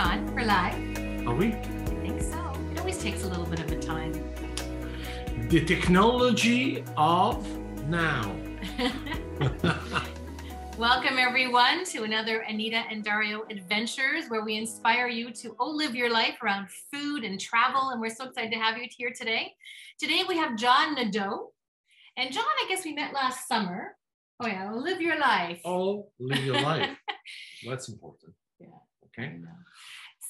on. We're live. Are we? I think so. It always takes a little bit of a time. The technology of now. Welcome, everyone, to another Anita and Dario Adventures, where we inspire you to live your life around food and travel. And we're so excited to have you here today. Today, we have John Nadeau. And John, I guess we met last summer. Oh, yeah, live your life. Oh, live your life. That's important. Yeah. Okay.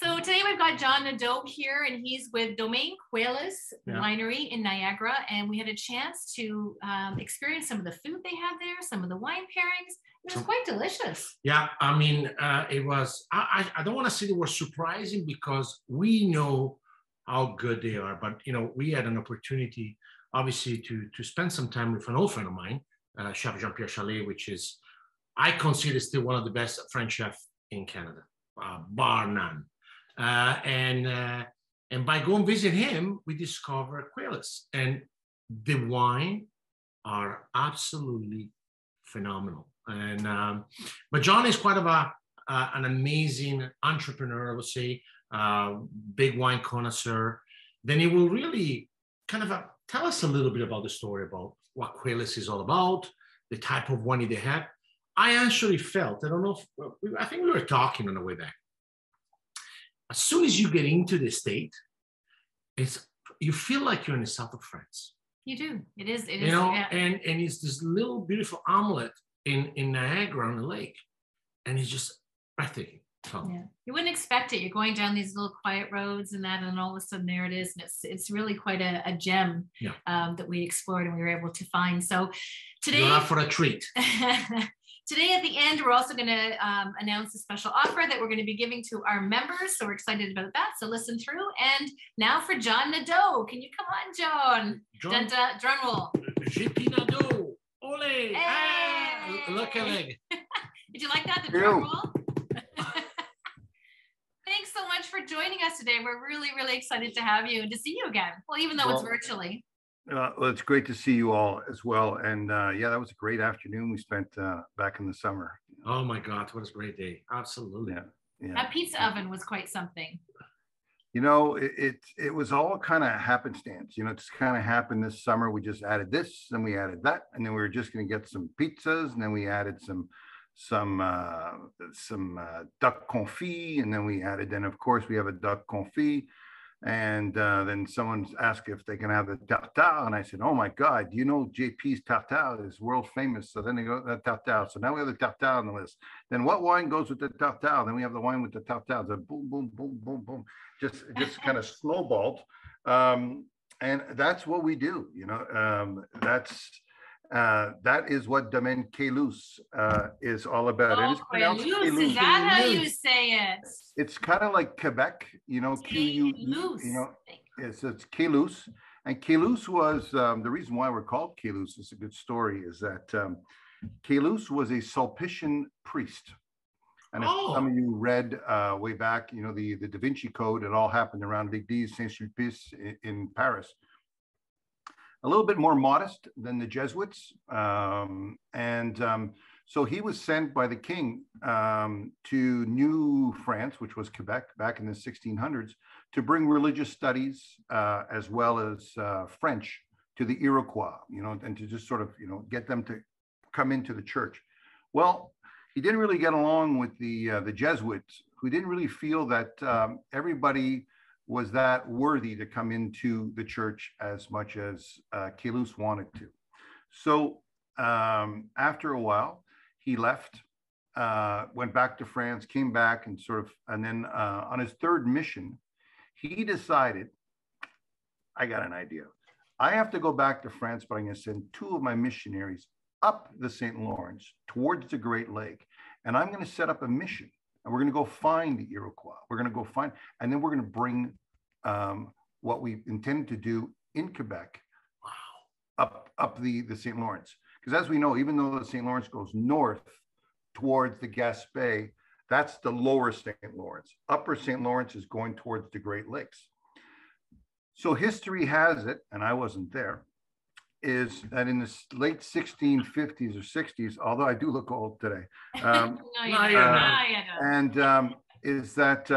So today we've got John Nadeau here, and he's with Domaine Cuelas Winery in Niagara. And we had a chance to experience some of the food they have there, some of the wine pairings. It was quite delicious. Yeah, I mean, it was, I don't want to say the word surprising because we know how good they are. But, you know, we had an opportunity, obviously, to spend some time with an old friend of mine, Chef Jean-Pierre Chalet, which is, I consider still one of the best French chefs in Canada, bar none. And by going visit him, we discovered Cuelas, and the wine are absolutely phenomenal. And but John is quite of an amazing entrepreneur, I would say, big wine connoisseur. Then he will really kind of tell us a little bit about the story about what Cuelas is all about, the type of wine they have. I actually felt, I don't know, I think we were talking on the way back. As soon as you get into the state, you feel like you're in the south of France. You do. It is. You know, yeah. and it's this little beautiful omelet in Niagara on the lake, and it's just breathtaking. So. Yeah, you wouldn't expect it. You're going down these little quiet roads and that, and all of a sudden there it is, and it's really quite a gem that we explored and we were able to find. So today, you're out for a treat. Today at the end, we're also going to announce a special offer that we're going to be giving to our members. So we're excited about that. So listen through. And now for John Nadeau. Can you come on, John? Drum roll. JP Nadeau. Ole. Hey. Ah, look at it. Did you like that? The drum roll? Thanks so much for joining us today. We're really, really excited to have you and to see you again. Well, even though it's virtually. Well, it's great to see you all as well. And yeah, that was a great afternoon we spent back in the summer. Oh my God, what a great day. Absolutely. Yeah. That pizza oven was quite something. You know, it was all kind of happenstance. You know, it just kind of happened this summer. We just added this, and we added that, and then we were just going to get some pizzas, and then we added some duck confit, and then of course we have a duck confit. And then someone asked if they can have the tartare, and I said, "Oh my God, you know JP's tartare is world famous." So then they go the tartare. So now we have the tartare on the list. Then what wine goes with the tartare? Then we have the wine with the tartare. So boom, boom, boom, boom, boom. Just kind of snowballed, and that's what we do. You know, that is what Domaine Cuelas is all about. Oh, Cuelas, is that how you say it? It's kind of like Quebec, you know, Q-U-E, you know, it's Cuelas. And Cuelas was, the reason why we're called Cuelas is a good story, is that Cuelas was a Sulpician priest. And if some of you read way back, you know, the Da Vinci Code, it all happened around l'Église Saint-Sulpice in Paris. A little bit more modest than the Jesuits. So he was sent by the king to New France, which was Quebec back in the 1600s, to bring religious studies as well as French to the Iroquois, you know, and to just sort of, you know, get them to come into the church. Well, he didn't really get along with the Jesuits, who didn't really feel that everybody was that worthy to come into the church as much as Cuelas wanted to. So after a while, he left, went back to France, came back, and then on his third mission, he decided, I got an idea. I have to go back to France, but I'm going to send 2 of my missionaries up the St. Lawrence towards the Great Lake, and I'm going to set up a mission. And we're going to go find the Iroquois. We're going to go find, and then we're going to bring what we intended to do in Quebec up the St. Lawrence. Because as we know, even though the St. Lawrence goes north towards the Gaspé, that's the lower St. Lawrence. Upper St. Lawrence is going towards the Great Lakes. So history has it, and I wasn't there, is that in the late 1650s or 60s, although I do look old today, is that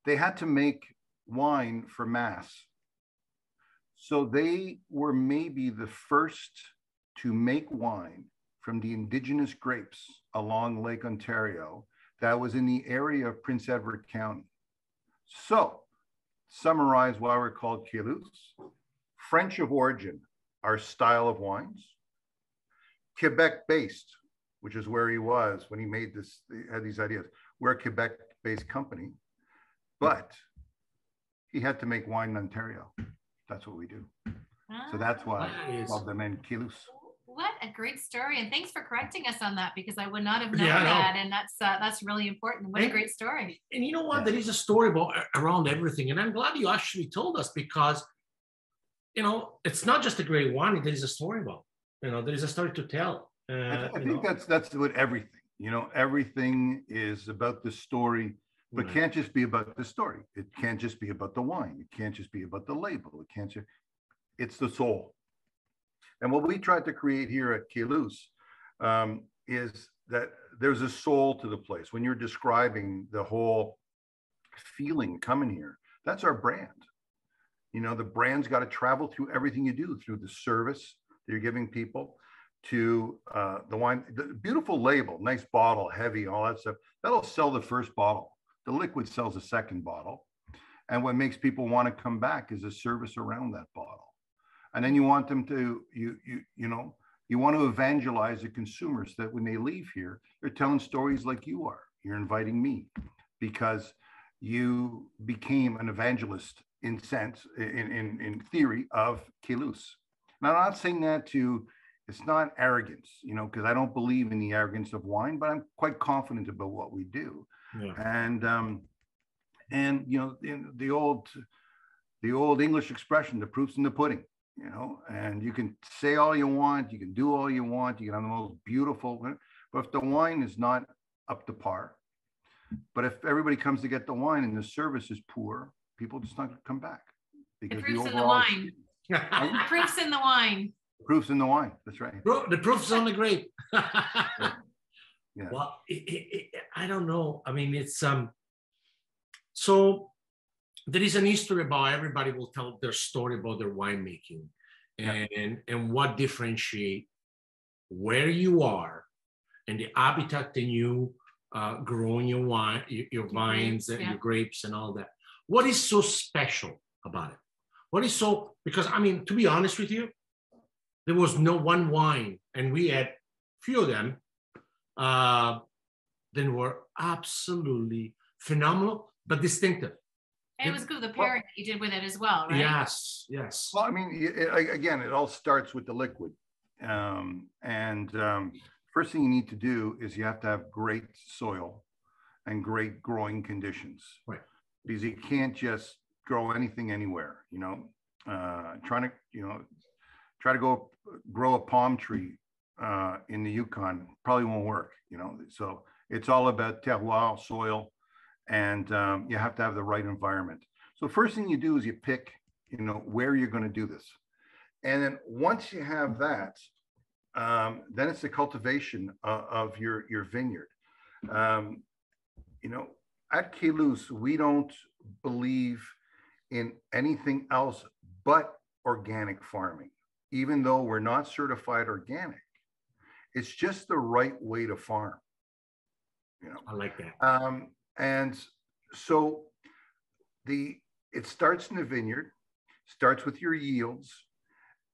they had to make wine for mass. So they were maybe the first to make wine from the indigenous grapes along Lake Ontario that was in the area of Prince Edward County. So, summarize why we're called Quélouse. French of origin, our style of wines. Quebec-based, which is where he was when he made this, he had these ideas. We're a Quebec-based company, but he had to make wine in Ontario. That's what we do. So that's why it's called the Domaine Quélouse. What a great story. And thanks for correcting us on that, because I would not have known that. And that's really important. What a great story. And you know what? There is a story around everything. And I'm glad you actually told us, because, you know, it's not just a great wine. There is a story about, you know, there is a story to tell. I think that's what everything, you know, everything is about the story, but can't just be about the story. It can't just be about the wine. It can't just be about the label. It can't just, it's the soul. And what we tried to create here at Quélouse is that there's a soul to the place. When you're describing the whole feeling coming here, that's our brand. You know, the brand's got to travel through everything you do, through the service that you're giving people, to the wine, the beautiful label, nice bottle, heavy, all that stuff. That'll sell the first bottle. The liquid sells the second bottle. And what makes people want to come back is a service around that bottle. And then you want them to, you know, you want to evangelize the consumers that when they leave here, they're telling stories like you are. You're inviting me because you became an evangelist in theory of Quélouse. Now, I'm not saying that to, it's not arrogance, you know, because I don't believe in the arrogance of wine, but I'm quite confident about what we do. Yeah. And you know, in the old English expression, the proof's in the pudding. You know, and you can say all you want, you can do all you want, you can have the most beautiful, but if the wine is not up to par, but if everybody comes to get the wine and the service is poor, people just not going to come back. Because the proof's in the wine. The proof's in the wine. The proof's in the wine. That's right. The proof's on the grape. Yeah. Well, I don't know. I mean, it's so there is an history about, everybody will tell their story about their winemaking, and what differentiate where you are and the habitat that you growing your wine, your vines, and your grapes and all that. What is so special about it? What is so, because I mean, to be honest with you, there was no one wine, and we had few of them that were absolutely phenomenal, but distinctive. And it was good, the pairing that you did with it as well, right? Yes, yes. Well, I mean, again, it all starts with the liquid. First thing you need to do is you have to have great soil and great growing conditions. Right. Because you can't just grow anything anywhere, you know. Try to go grow a palm tree in the Yukon probably won't work, you know. So it's all about terroir, soil, and you have to have the right environment. So first thing you do is you pick, you know, where you're going to do this. And then once you have that, then it's the cultivation of your vineyard. You know, at Quélouse, we don't believe in anything else but organic farming, even though we're not certified organic. It's just the right way to farm. You know, I like that. And so it starts in the vineyard, starts with your yields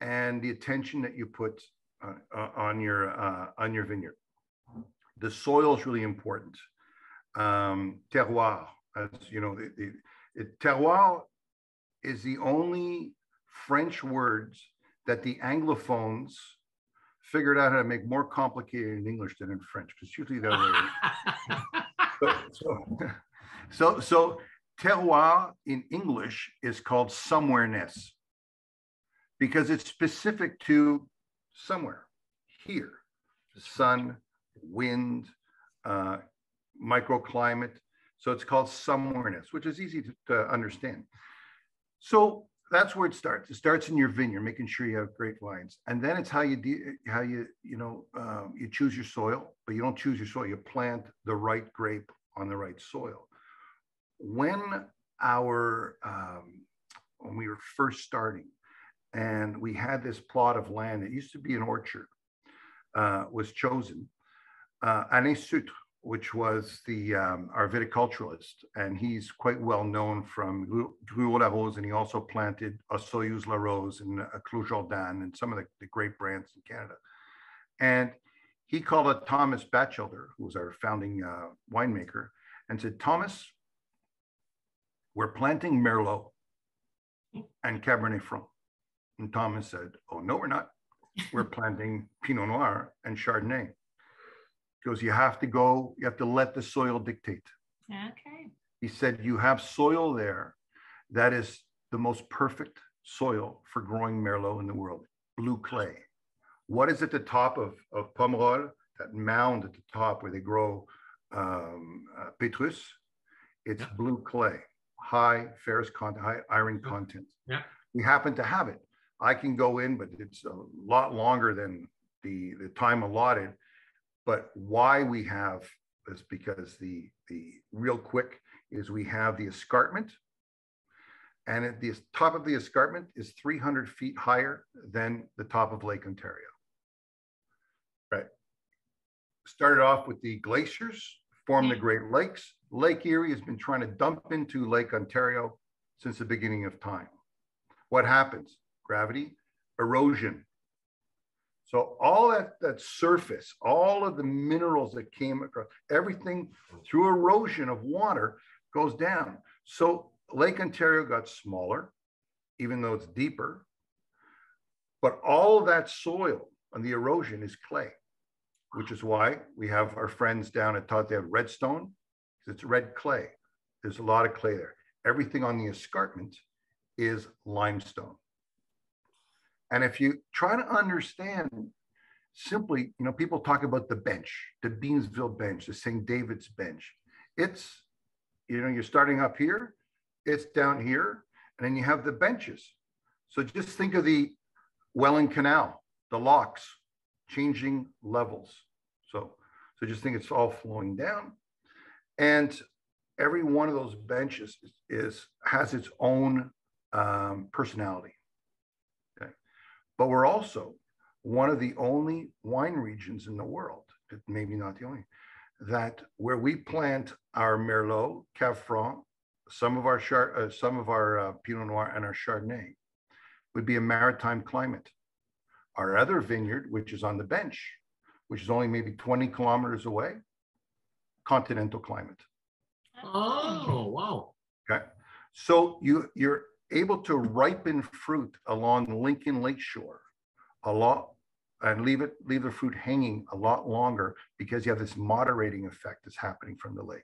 and the attention that you put on your vineyard. The soil is really important. Terroir, as you know, terroir is the only French words that the Anglophones figured out how to make more complicated in English than in French, because usually the other way. So terroir in English is called somewhereness because it's specific to somewhere, here, sun, wind, microclimate. So it's called somewhereness, which is easy to understand. So that's where it starts. It starts in your vineyard, making sure you have great vines, and then it's how you choose your soil. But you don't choose your soil; you plant the right grape on the right soil. When our when we were first starting, and we had this plot of land that used to be an orchard, was chosen. Alain Sutre, which was the our viticulturalist, and he's quite well known from Drouot-Larose, and he also planted Soyouz-Larose and Clos Jourdain and some of the great brands in Canada. And he called up Thomas Batchelder, who was our founding winemaker, and said, Thomas, we're planting Merlot and Cabernet Franc. And Thomas said, oh, no, we're not. We're planting Pinot Noir and Chardonnay. He goes, you have to let the soil dictate. Okay. He said, you have soil there that is the most perfect soil for growing Merlot in the world, blue clay. What is at the top of Pomerol, that mound at the top where they grow Petrus? It's blue clay, high ferrous content, high iron content. Yeah. We happen to have it. I can go in, but it's a lot longer than the time allotted. But why we have is because the real quick is we have the escarpment, and at the top of the escarpment is 300 feet higher than the top of Lake Ontario. Right. Started off with the glaciers, formed the Great Lakes. Lake Erie has been trying to dump into Lake Ontario since the beginning of time. What happens? Gravity, erosion. So all that surface, all of the minerals that came across, everything through erosion of water goes down. So Lake Ontario got smaller, even though it's deeper. But all of that soil and the erosion is clay, which is why we have our friends down at Todd, they have redstone, because it's red clay. There's a lot of clay there. Everything on the escarpment is limestone. And if you try to understand simply, people talk about the bench, the Beansville bench, the St. David's bench. It's, you're starting up here, it's down here, and then you have the benches. So just think of the Welland Canal, the locks, changing levels. So just think it's all flowing down. And every one of those benches has its own personality. Okay. But we're also one of the only wine regions in the world, maybe not the only, that where we plant our Merlot, Cab Franc, some of our Pinot Noir and our Chardonnay would be a maritime climate. Our other vineyard, which is on the bench, which is only maybe 20 kilometers away, continental climate. Oh, wow. Okay. So you're able to ripen fruit along Lincoln Lakeshore a lot and leave the fruit hanging a lot longer because you have this moderating effect that's happening from the lake.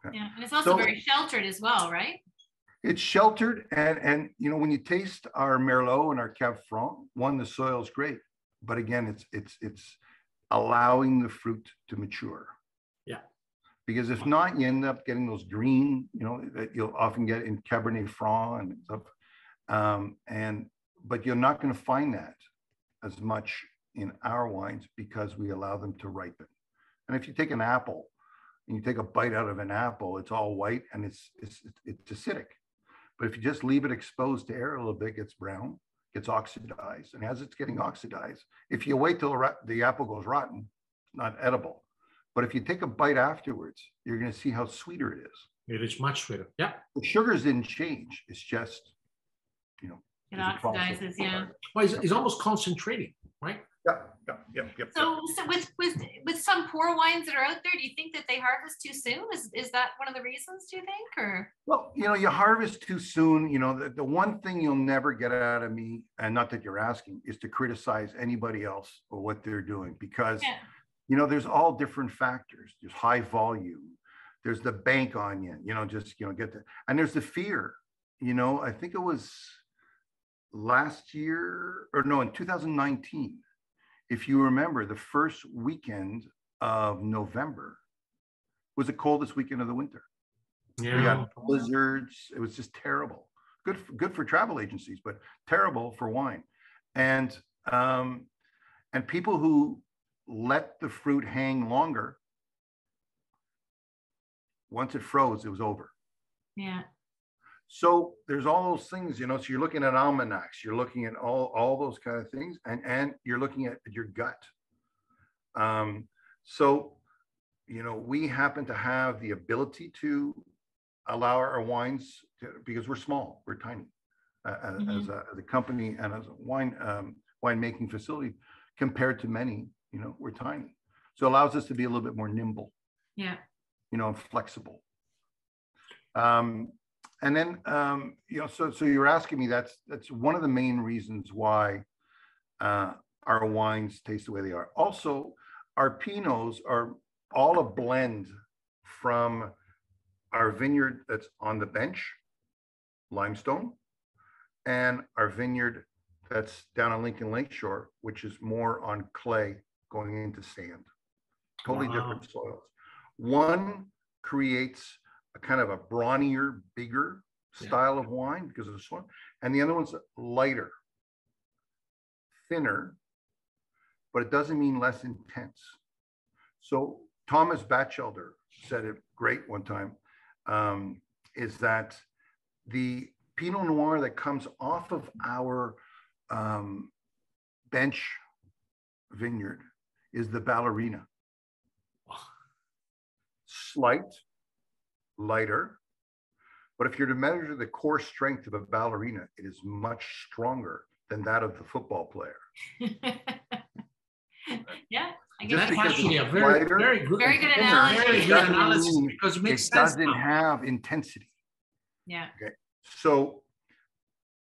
Okay. Yeah, and it's also very sheltered as well, right? It's sheltered, and when you taste our Merlot and our Cab Franc, the soil is great, but again, it's allowing the fruit to mature. Yeah. Because if not, you end up getting those green, that you'll often get in Cabernet Franc and stuff. But you're not going to find that as much in our wines because we allow them to ripen. And if you take an apple and you take a bite out of an apple, it's all white and it's acidic. But if you just leave it exposed to air a little bit, it gets brown, gets oxidized. And as it's getting oxidized, if you wait till the apple goes rotten, it's not edible. But if you take a bite afterwards, you're going to see how sweeter it is. It is much sweeter. Yeah. The sugars didn't change. It's just, it oxidizes, yeah. Well, it's almost concentrating, right? Yep. So with some poor wines that are out there, do you think that they harvest too soon? Is that one of the reasons, do you think? Or well, you harvest too soon. The one thing you'll never get out of me, and not that you're asking, is to criticize anybody else or what they're doing, because there's all different factors. There's high volume. There's the bank on you. Get the, and there's the fear. I think it was last year, or no, in 2019. If you remember, the first weekend of November was the coldest weekend of the winter. Yeah. We got blizzards. It was just terrible. Good for travel agencies, but terrible for wine. And people who let the fruit hang longer, once it froze, it was over. Yeah. So there's all those things, you know, so you're looking at almanacs, you're looking at all those kind of things, and you're looking at your gut. So, you know, we happen to have the ability to allow our wines to, because we're small, we're tiny as a company and as a winemaking facility compared to many, you know, we're tiny. So it allows us to be a little bit more nimble, Yeah. you know, and flexible. And then, you know, so you're asking me, that's one of the main reasons why our wines taste the way they are. Also, our Pinots are all a blend from our vineyard that's on the bench, limestone, and our vineyard that's down on Lincoln Lakeshore, which is more on clay going into sand. Totally different soils. One creates a kind of a brawnier, bigger style of wine because of the soil, and the other one's lighter, thinner, but it doesn't mean less intense. So Thomas Batchelder said it great one time, is that the Pinot Noir that comes off of our bench vineyard is the Ballerina. Slight, lighter, but if you're to measure the core strength of a ballerina, it is much stronger than that of the football player. Yeah, I That's guess actually a very good analogy. Very good analysis because it makes sense. It doesn't have intensity. Yeah. Okay. So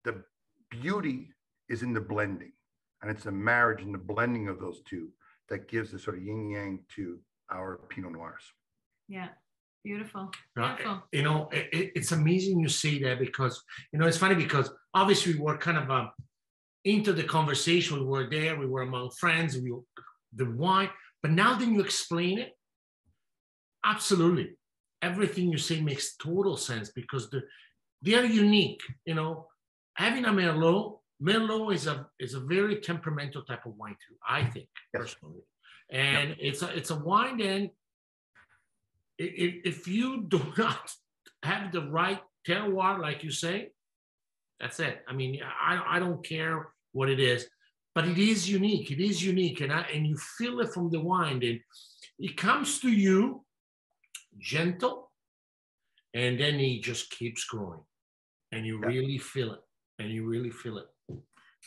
the beauty is in the blending, and it's a marriage and the blending of those two that gives the sort of yin yang to our Pinot Noirs. Yeah. Beautiful. Beautiful. You know, it's amazing you say that because, you know, it's funny because obviously we were kind of into the conversation. We were there, we were among friends, the wine, but now then you explain it. Absolutely. Everything you say makes total sense because they are unique. You know, having a Merlot is a very temperamental type of wine too, I think, personally. And it's a wine then, if you do not have the right terroir, like you say, that's it. I mean, I don't care what it is, but it is unique. It is unique, and you feel it from the wine. And it comes to you gentle, and then it just keeps growing, and you really feel it. And you really feel it.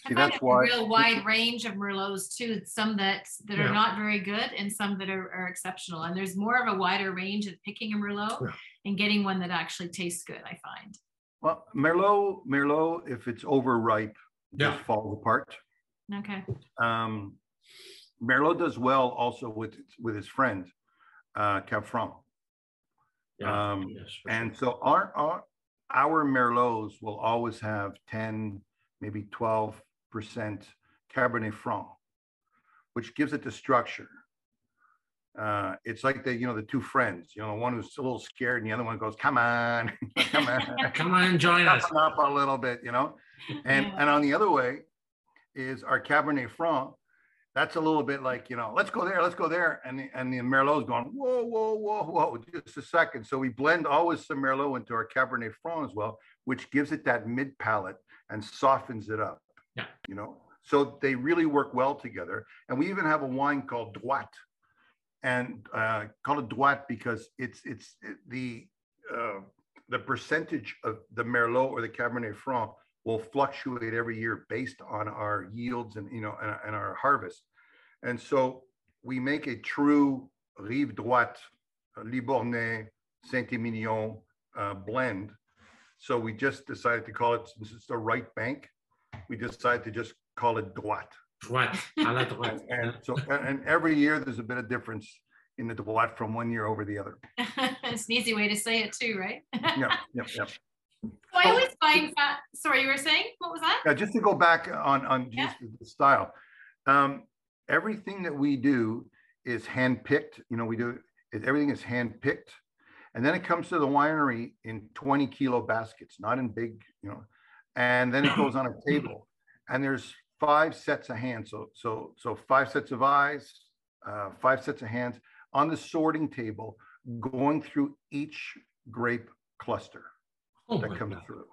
I find a real wide range of Merlots too. Some that are not very good, and some that are exceptional. And there's more of a wider range of picking a Merlot and getting one that actually tastes good, I find. Well, Merlot, if it's overripe, just falls apart. Okay. Merlot does well also with his friend, Cab Franc. And so our Merlots will always have 10, maybe 12% Cabernet Franc, which gives it the structure. It's like the two friends, you know, one who's a little scared and the other one goes, come on, come on, come on, join us up a little bit, you know. And on the other way is our Cabernet Franc. That's a little bit like, you know, let's go there. And the Merlot's going, whoa, just a second. So we blend always some Merlot into our Cabernet Franc as well, which gives it that mid palate and softens it up. Yeah. You know, so they really work well together. And we even have a wine called Droite, and call it Droite because it's the percentage of the Merlot or the Cabernet Franc will fluctuate every year based on our yields and, you know, and our harvest. And so we make a true Rive Droite, Libournais, Saint-Emilion blend. So we just decided to call it, since it's the right bank, we decided to just call it Droite. Droite, I like Droite. And every year there's a bit of difference in the Droite from one year over the other. It's an easy way to say it too, right? Yep. So I always find sorry, you were saying, what was that? Yeah, just to go back on just the style. Everything that we do is hand-picked. You know, everything is hand-picked. And then it comes to the winery in 20-kilo baskets, not in big, you know, and then it goes on a table. And there's 5 sets of hands. So 5 sets of eyes, 5 sets of hands on the sorting table, going through each grape cluster. that comes through.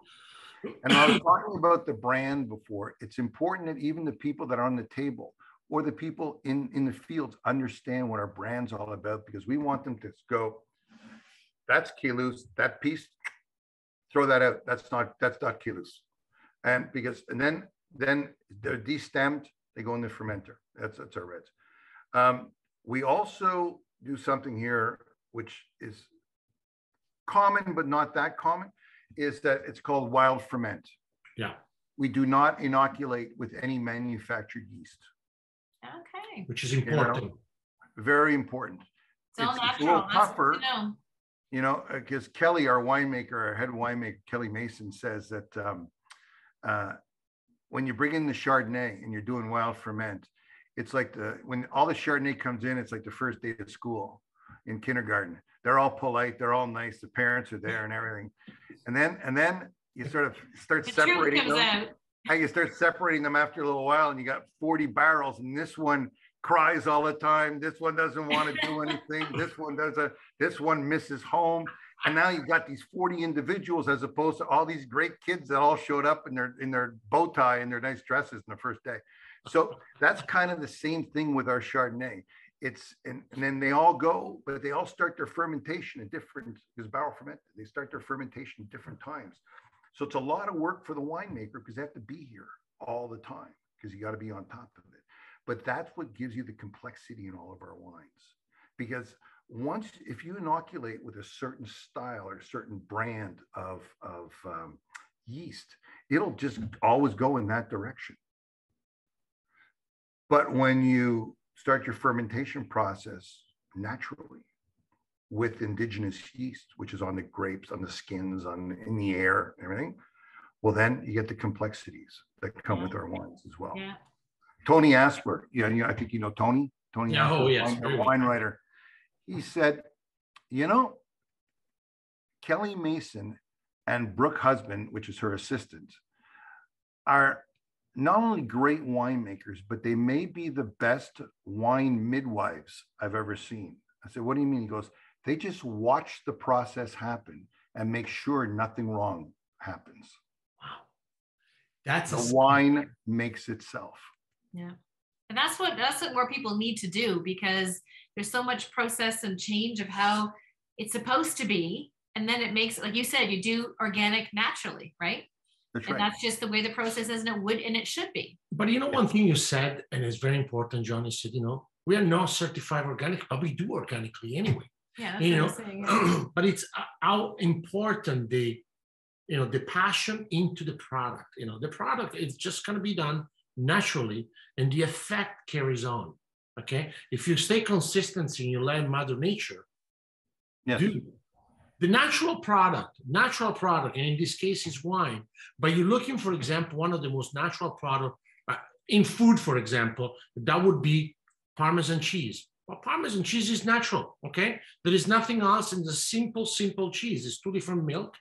And I was talking about the brand before. It's important that even the people that are on the table or the people in the fields understand what our brand's all about, because we want them to go, that's Keylus, that piece, throw that out. That's not Keylus. And then they're destemmed, they go in the fermenter. That's our reds. We also do something here, which is common, but not that common, is that it's called wild ferment. Yeah. We do not inoculate with any manufactured yeast. Okay. Which is important. You know, very important. It's all natural. It's a little tougher, to know. You know, because Kelly, our winemaker, our head winemaker, Kelly Mason, says that when you bring in the Chardonnay and you're doing wild ferment, it's like when all the Chardonnay comes in, it's like the first day of school in kindergarten. They're all polite, they're all nice, the parents are there and everything. And then you sort of start separating them. You start separating them after a little while, and you got 40 barrels, and this one cries all the time. This one doesn't want to do anything. This one misses home. And now you've got these 40 individuals as opposed to all these great kids that all showed up in their bow tie and their nice dresses in the first day. So that's kind of the same thing with our Chardonnay. And then they all go, but they all start their fermentation at different, because barrel fermented, they start their fermentation at different times. So it's a lot of work for the winemaker because they have to be here all the time because you got to be on top of it. But that's what gives you the complexity in all of our wines. Because if you inoculate with a certain style or a certain brand of yeast, it'll just always go in that direction. But when you start your fermentation process naturally with indigenous yeast, which is on the grapes, on the skins, in the air, everything, well, then you get the complexities that come with our wines as well. Yeah. Tony Asper, I think you know Tony. Tony yeah, Asper, oh, yes, wine writer. He said, Kelly Mason and Brooke Husband, which is her assistant, are not only great winemakers, but they may be the best wine midwives I've ever seen. I said, what do you mean? He goes, they just watch the process happen and make sure nothing wrong happens. Wow. That's the wine makes itself. Yeah. And that's what more people need to do, because there's so much process and change of how it's supposed to be. And then it makes, like you said, you do organic naturally, right? That's and right. That's just the way the process is, and it would, and it should be. But one thing you said, and it's very important, John, you said, we are not certified organic, but we do organically anyway. Yeah, that's what I'm saying, yeah. But it's how important the passion into the product. The product is just going to be done naturally, and the effect carries on. Okay, if you stay consistent and you let Mother Nature do the natural product, and in this case is wine. But you're looking, for example, one of the most natural product in food, for example, that would be Parmesan cheese. Well, Parmesan cheese is natural, okay? There is nothing else in the simple cheese. It's 2 different milk.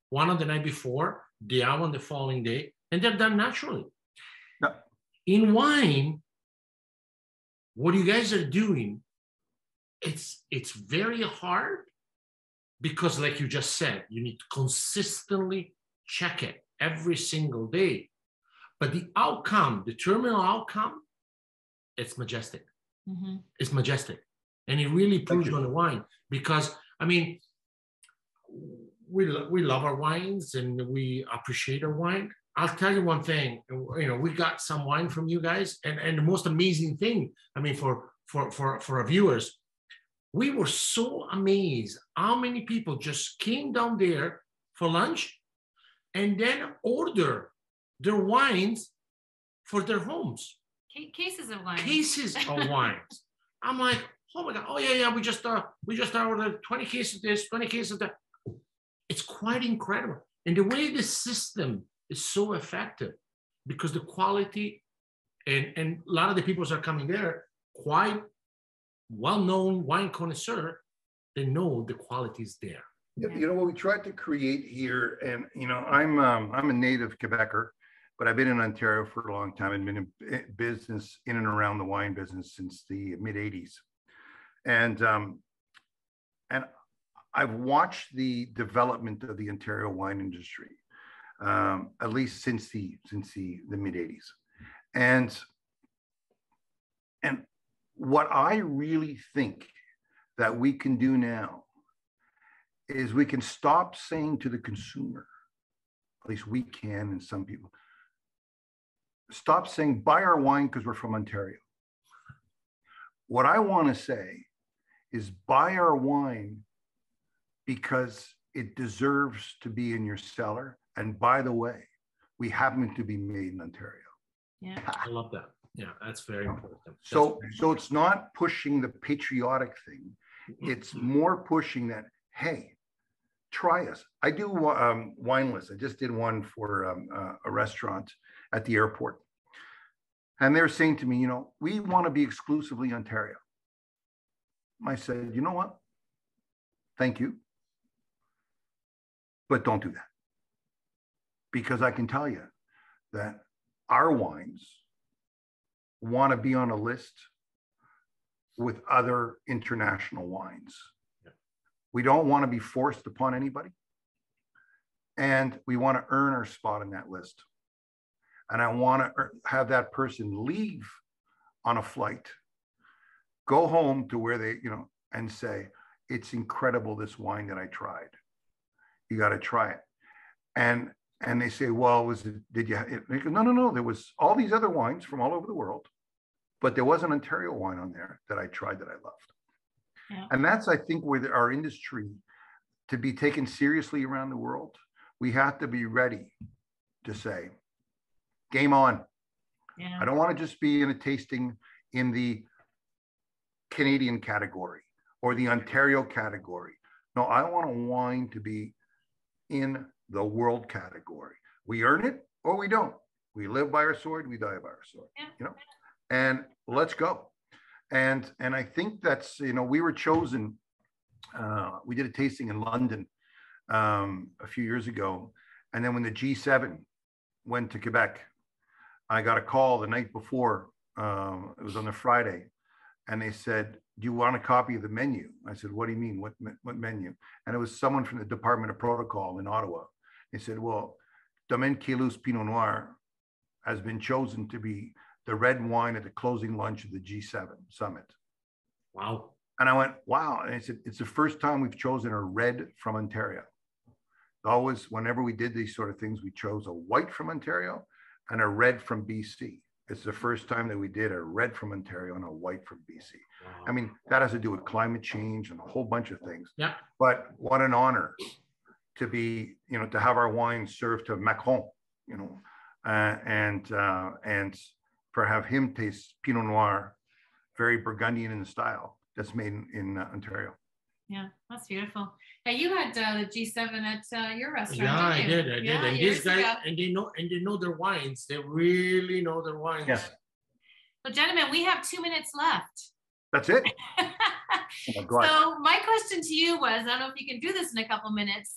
One on the night before, the other on the following day, and they're done naturally. No. In wine, what you guys are doing, it's very hard, because like you just said, you need to consistently check it every single day. But the outcome, the terminal outcome, it's majestic. Mm-hmm. It's majestic. And it really proves on the wine, because, we love our wines and we appreciate our wine. I'll tell you one thing, we got some wine from you guys, and the most amazing thing, for our viewers, we were so amazed how many people just came down there for lunch and then order their wines for their homes. Cases of wine. Cases of wines. I'm like, oh my God, oh yeah, we just ordered 20 cases of this, 20 cases of that. It's quite incredible. And the way the system is so effective, because the quality and a lot of the people that are coming there, quite well-known wine connoisseur, they know the quality is there. What we tried to create here, and I'm a native Quebecer, but I've been in Ontario for a long time and been in business in and around the wine business since the mid 80s. And I've watched the development of the Ontario wine industry, at least since the mid '80s, and what I really think that we can do now is we can stop saying to the consumer, at least we can, and some people, stop saying, buy our wine because we're from Ontario. What I want to say is buy our wine because it deserves to be in your cellar. And by the way, we happen to be made in Ontario. Yeah, I love that. Yeah, that's very important. So it's not pushing the patriotic thing. It's more pushing that, hey, try us. I do wine lists. I just did one for a restaurant at the airport. And they're saying to me, you know, we want to be exclusively Ontario. I said, you know what? Thank you. But don't do that. Because I can tell you that our wines want to be on a list with other international wines. Yeah. We don't want to be forced upon anybody. And we want to earn our spot in that list. And I want to have that person leave on a flight, go home to where they, you know, and say, it's incredible, this wine that I tried. You got to try it. And they say, well, did you, they go, no, there was all these other wines from all over the world, but there was an Ontario wine on there that I tried that I loved. Yeah. And that's, I think, where our industry, to be taken seriously around the world, we have to be ready to say, game on. Yeah. I don't want to just be in a tasting in the Canadian category or the Ontario category. No, I want a wine to be in the world category. We earn it or we don't. We live by our sword, we die by our sword. Yeah. You know, and let's go. And I think that's, you know, we were chosen. We did a tasting in London a few years ago, and then when the G7 went to Quebec, I got a call the night before. It was on the Friday, and they said, do you want a copy of the menu? I said, what do you mean? What menu? And it was someone from the Department of Protocol in Ottawa. They said, well, Domaine Quélouse Pinot Noir has been chosen to be the red wine at the closing lunch of the G7 summit. Wow. And I went, wow. And I said, it's the first time we've chosen a red from Ontario. Always, whenever we did these sort of things, we chose a white from Ontario and a red from BC. It's the first time that we did a red from Ontario and a white from BC. Wow. I mean, that has to do with climate change and a whole bunch of things. Yeah. But what an honor to be, you know, to have our wine served to Macron, you know, and for have him taste Pinot Noir, very Burgundian in style, that's made in Ontario. Yeah, that's beautiful. Yeah, you had the G7 at your restaurant. Yeah, I did. Yeah, and these guys, and they know their wines. They really know their wines. Yes. Well, gentlemen, we have 2 minutes left. That's it. So my question to you was, I don't know if you can do this in a couple minutes.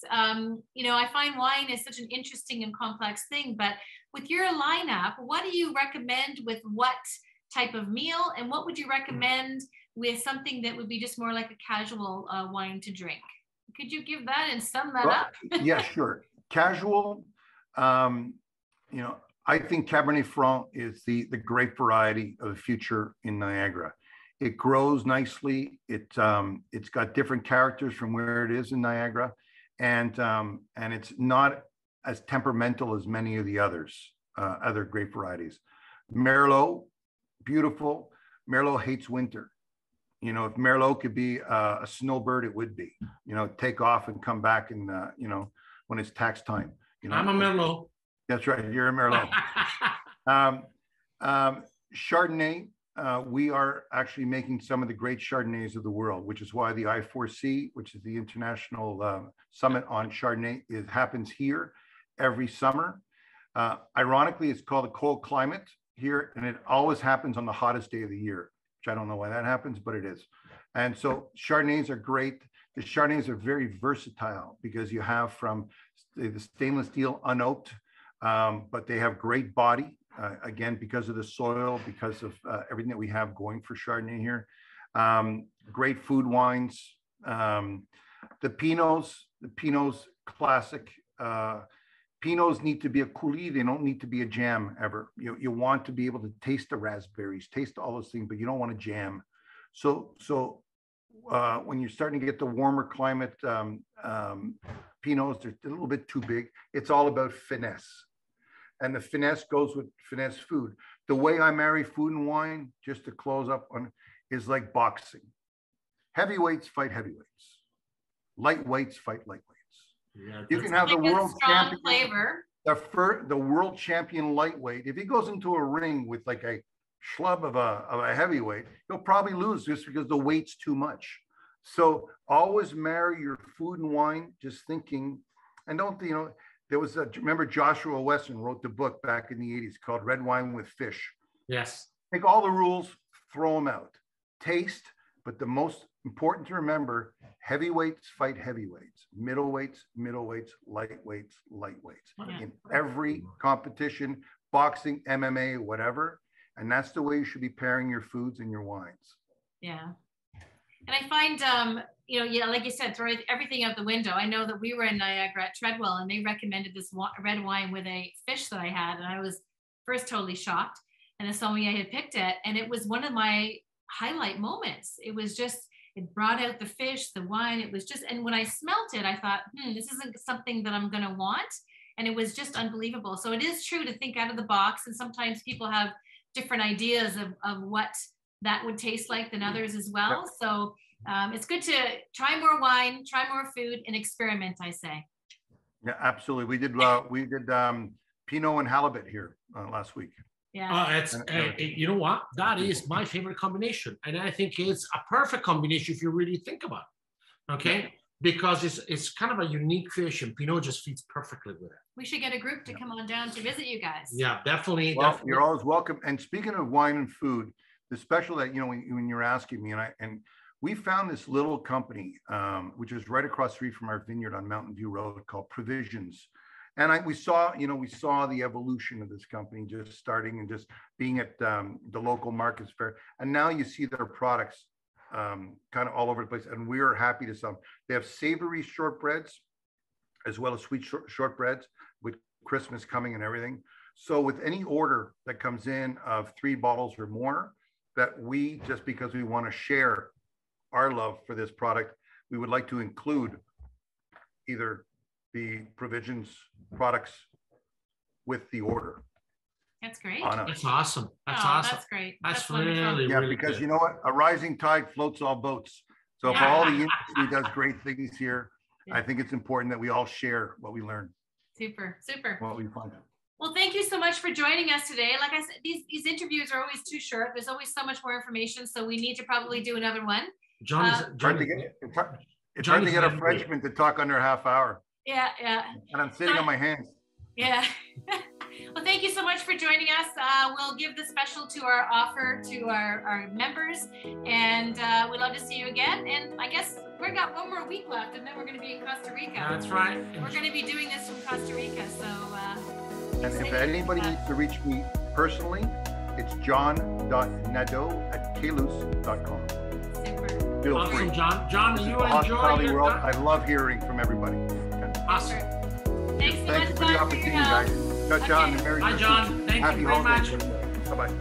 You know, I find wine is such an interesting and complex thing, but with your lineup, what do you recommend with what type of meal, and what would you recommend with something that would be just more like a casual wine to drink? Could you give that and sum that up? Yeah, sure. Casual, you know, I think Cabernet Franc is the grape variety of the future in Niagara. It grows nicely. It's got different characters from where it is in Niagara, and it's not as temperamental as many of the other grape varieties. Merlot, beautiful. Merlot hates winter. You know, if Merlot could be a snowbird, it would be. You know, take off and come back in, you know, when it's tax time. You know, I'm a Merlot. That's right. You're a Merlot. Chardonnay. We are actually making some of the great Chardonnays of the world, which is why the I4C, which is the international summit on Chardonnay, happens here every summer. Ironically, it's called a cold climate here, and it always happens on the hottest day of the year, which I don't know why that happens, but it is. And so Chardonnays are great. The Chardonnays are very versatile because you have from the stainless steel unoaked, but they have great body. Again, because of the soil, because of everything that we have going for Chardonnay here. Great food wines. The Pinots classic. Pinots need to be a coulis. They don't need to be a jam ever. You want to be able to taste the raspberries, taste all those things, but you don't want to jam. So when you're starting to get the warmer climate Pinots, they're a little bit too big. It's all about finesse. And the finesse goes with finesse food. The way I marry food and wine, just to close up on, is like boxing. Heavyweights fight heavyweights. Lightweights fight lightweights. Yeah, You can have the world champion, flavor. the world champion lightweight. If he goes into a ring with like a schlub of a heavyweight, he'll probably lose just because the weight's too much. So always marry your food and wine, just thinking, and don't, there was remember Joshua Wesson wrote the book back in the 80s called Red Wine with Fish. Yes. Take all the rules, throw them out. Taste, but the most important to remember, heavyweights fight heavyweights, middleweights, lightweights. Yeah. In every competition, boxing, MMA, whatever. And that's the way you should be pairing your foods and your wines. Yeah. And I find, like you said, throw everything out the window. I know that we were in Niagara at Treadwell and they recommended this red wine with a fish that I had. And I was first totally shocked. And the sommelier had picked it. And it was one of my highlight moments. It was just, it brought out the fish, the wine. It was just, and when I smelt it, I thought, this isn't something that I'm going to want. And it was just unbelievable. So it is true to think out of the box. And sometimes people have different ideas of what that would taste like than others as well. Yep. So it's good to try more wine, try more food, and experiment, I say. Yeah, absolutely. We did Pinot and halibut here last week. Yeah. You know what? That is my favorite combination. And I think it's a perfect combination if you really think about it. Okay? Because it's kind of a unique fish and Pinot just fits perfectly with it. We should get a group to come on down to visit you guys. Yeah, definitely. Well, definitely. You're always welcome. And speaking of wine and food, the special that, when you're asking me, and we found this little company, which is right across the street from our vineyard on Mountain View Road called Provisions. And we saw the evolution of this company just starting and just being at the local markets fair. And now you see their products kind of all over the place. And we're happy to sell them. They have savory shortbreads as well as sweet shortbreads with Christmas coming and everything. So with any order that comes in of 3 bottles or more, that we, just because we want to share our love for this product, we would like to include either the Provisions products with the order. That's great. That's awesome. That's awesome. That's great. That's really, yeah, really because good. You know what? A rising tide floats all boats. So for all the industry does great things here, I think it's important that we all share what we learn. Super. What we find. Well, thank you so much for joining us today. Like I said, these interviews are always too short. There's always so much more information, so we need to probably do another one. It's hard to get a Frenchman to talk under a half hour. Yeah. And I'm sitting on my hands. Yeah. Well, thank you so much for joining us. We'll give the special to our offer to our members, and we'd love to see you again. And I guess we've got one more week left, and then we're going to be in Costa Rica. That's right. We're going to be doing this from Costa Rica, so. And if anybody needs to reach me personally, it's john.nadeau@kelus.com. Super. Feel free. Awesome, John, you hospitality enjoy world. I love hearing from everybody. Okay. Awesome. Thanks so Thank much, you for the opportunity, guys. John, and Merry Bye, Christmas. John. Thank Happy you very holidays. much. Bye-bye.